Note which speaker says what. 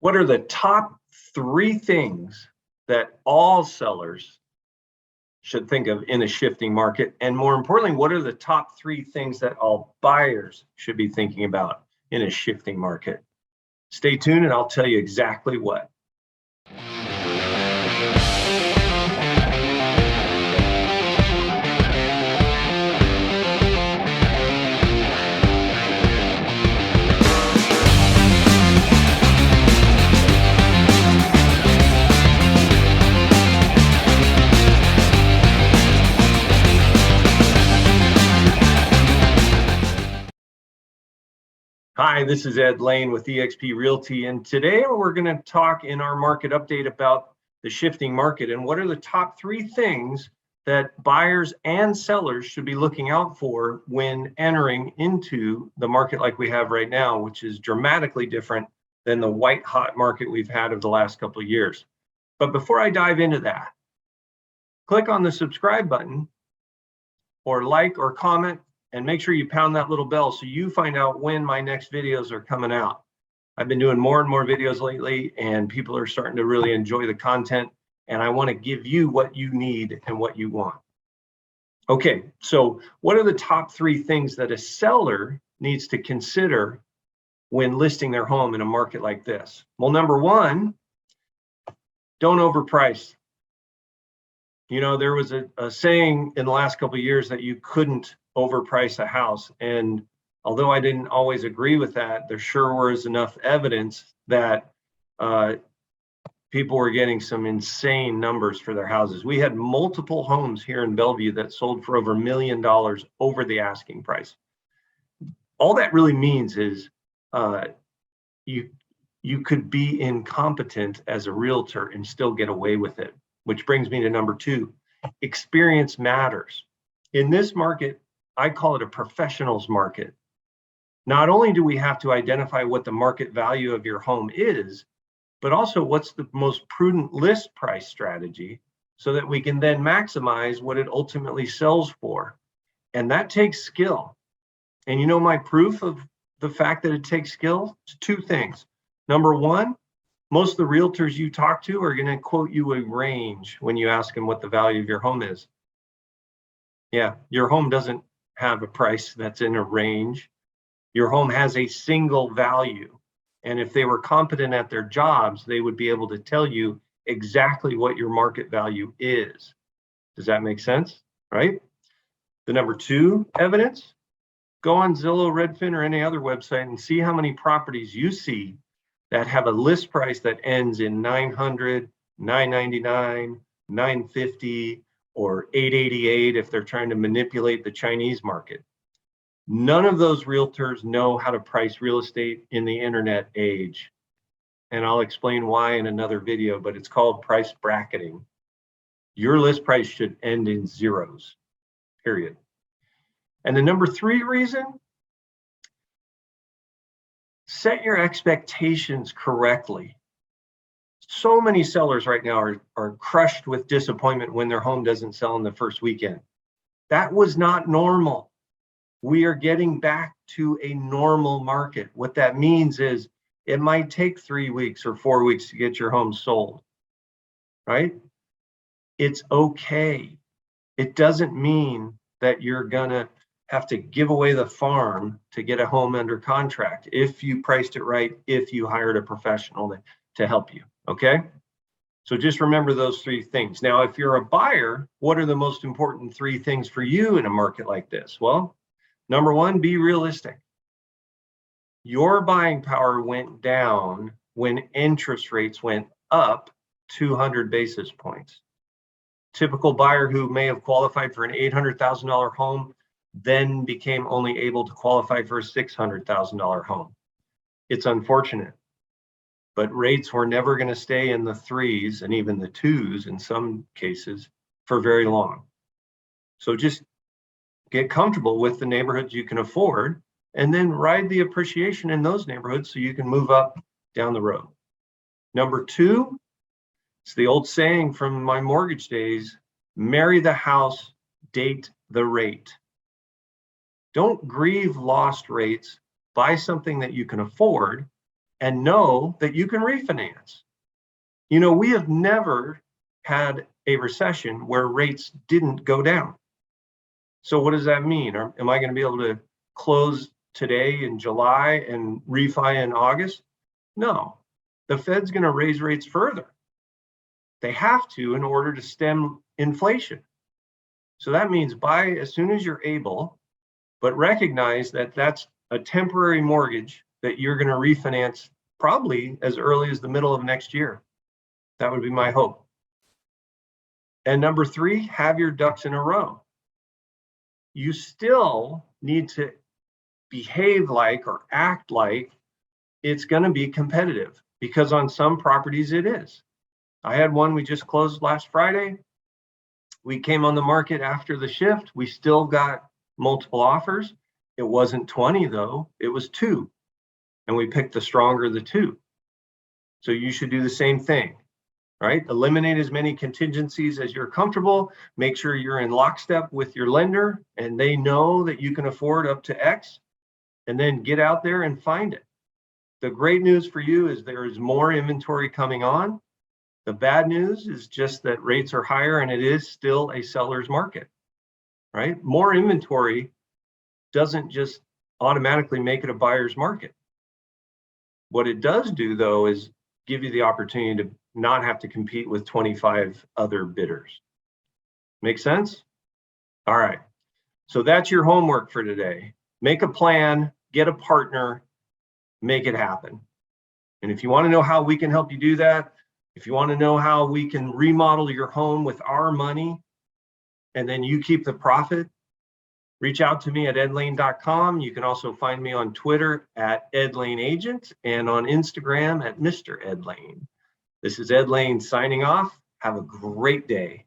Speaker 1: What are the top 3 things that all sellers should think of in a shifting market? And more importantly, what are the top 3 things that all buyers should be thinking about in a shifting market? Stay tuned and I'll tell you exactly what. Hi, this is Ed Laine with eXp Realty, and today we're going to talk in our market update about the shifting market and what are the top 3 things that buyers and sellers should be looking out for when entering into the market like we have right now, which is dramatically different than the white hot market we've had of the last couple of years. But before I dive into that, click on the subscribe button or like or comment, and make sure you pound that little bell so you find out when my next videos are coming out. I've been doing more and more videos lately, and people are starting to really enjoy the content, and I want to give you what you need and what you want. Okay, so what are the top 3 things that a seller needs to consider when listing their home in a market like this? Well, number 1, don't overprice. You know, there was a saying in the last couple of years that you couldn't overprice a house. And although I didn't always agree with that, there sure was enough evidence that people were getting some insane numbers for their houses. We had multiple homes here in Bellevue that sold for over $1 million over the asking price. All that really means is you could be incompetent as a realtor and still get away with it, which brings me to number 2. Experience matters. In this market, I call it a professional's market. Not only do we have to identify what the market value of your home is, but also what's the most prudent list price strategy so that we can then maximize what it ultimately sells for. And that takes skill. And you know my proof of the fact that it takes skill? It's 2 things. Number 1, most of the realtors you talk to are going to quote you a range when you ask them what the value of your home is. Yeah, your home doesn't have a price that's in a range. Your home has a single value. And if they were competent at their jobs, they would be able to tell you exactly what your market value is. Does that make sense? Right? The number 2 evidence, go on Zillow, Redfin, or any other website and see how many properties you see that have a list price that ends in $900, $999, $950, or $888 if they're trying to manipulate the Chinese market. None of those realtors know how to price real estate in the internet age. And I'll explain why in another video, but it's called price bracketing. Your list price should end in zeros, period. And the number 3 reason, set your expectations correctly. So many sellers right now are crushed with disappointment when their home doesn't sell in the first weekend. That was not normal. We are getting back to a normal market. What that means is it might take 3 weeks or 4 weeks to get your home sold, right? It's okay. It doesn't mean that you're gonna have to give away the farm to get a home under contract if you priced it right, if you hired a professional to help you, okay? So just remember those 3 things. Now, if you're a buyer, what are the most important 3 things for you in a market like this? Well, number 1, be realistic. Your buying power went down when interest rates went up 200 basis points. Typical buyer who may have qualified for an $800,000 home then became only able to qualify for a $600,000 home. It's unfortunate, but rates were never going to stay in the 3s and even the 2s in some cases for very long. So just get comfortable with the neighborhoods you can afford and then ride the appreciation in those neighborhoods so you can move up down the road. Number 2, it's the old saying from my mortgage days, marry the house, date the rate. Don't grieve lost rates, buy something that you can afford, and know that you can refinance. You know, we have never had a recession where rates didn't go down. So what does that mean? Am I going to be able to close today in July and refi in August? No, the Fed's going to raise rates further. They have to in order to stem inflation. So that means buy as soon as you're able, but recognize that that's a temporary mortgage that you're going to refinance probably as early as the middle of next year. That would be my hope. And number 3, have your ducks in a row. You still need to behave like or act like it's going to be competitive, because on some properties it is. I had one we just closed last Friday. We came on the market after the shift. We still got multiple offers. It wasn't 20 though, it was 2. And we picked the stronger of the 2. So you should do the same thing, right? Eliminate as many contingencies as you're comfortable. Make sure you're in lockstep with your lender and they know that you can afford up to X, and then get out there and find it. The great news for you is there is more inventory coming on. The bad news is just that rates are higher and it is still a seller's market, right? More inventory doesn't just automatically make it a buyer's market. What it does do though is give you the opportunity to not have to compete with 25 other bidders. Make sense? All right, so that's your homework for today. Make a plan, get a partner, make it happen. And if you want to know how we can help you do that, if you want to know how we can remodel your home with our money and then you keep the profit, reach out to me at edlaine.com. You can also find me on Twitter at edlaineagent and on Instagram at Mr. Ed Laine. This is Ed Laine signing off. Have a great day.